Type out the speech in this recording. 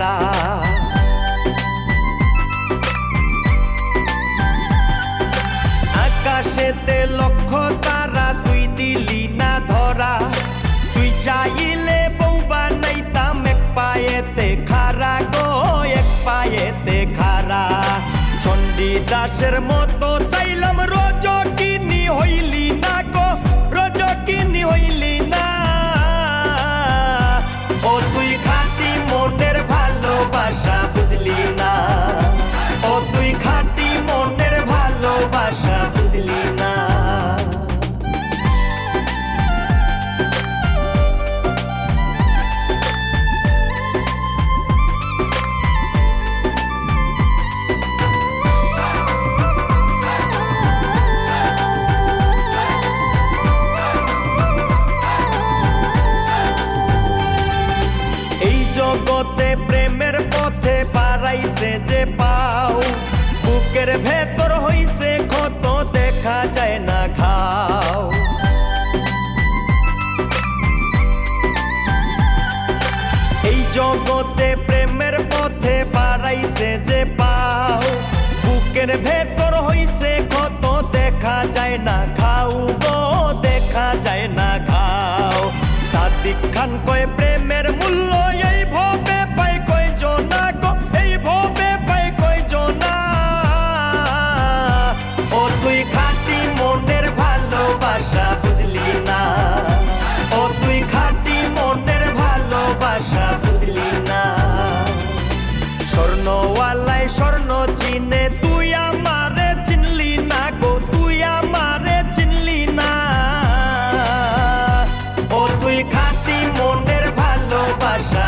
খেলা। আকাশেতে লক্ষ তারা তুই দিলি না ধরা, তুই চাইলে বউ বানাইতাম এক পায়েতে খাড়া গো, এক পায়েতে খাড়া। চণ্ডীদাসের মতো চাইলাম রজকিনী হইলি না গো, রজকিনী হইলি না। ও তুই খাঁটি মনের ভালোবাসা বুঝলি না, ও তুই খাঁটি মনের ভালোবাসা বুঝলি না। এই জগতে প্রেমের পথে বাড়াইছে যে পাও, বুকের ভেতর হইছে ক্ষত দেখা যায় না ঘাও। এই জগতে প্রেমের পথে বাড়াইছে যে পাও, বুকের ভেতর হইছে ক্ষত দেখা যায় না ঘাও গো, দেখা যায় না ঘাও। সাদিক খান কয় প্রেমের মূল্য এই ভবে পাই কয় জনা গো, এই ভবে পাই কয় জনা। ও তুই খাঁটি মনের ভালোবাসা বুঝলি না, ও তুই খাঁটি মনের ভালোবাসা বুঝলি না। স্বর্ণওয়ালায় স্বর্ণ চিনে তুই আমারে চিনলি না গো, তুই আমারে চিনলি না। ও তুই খাঁটি মনের ভালোবাসা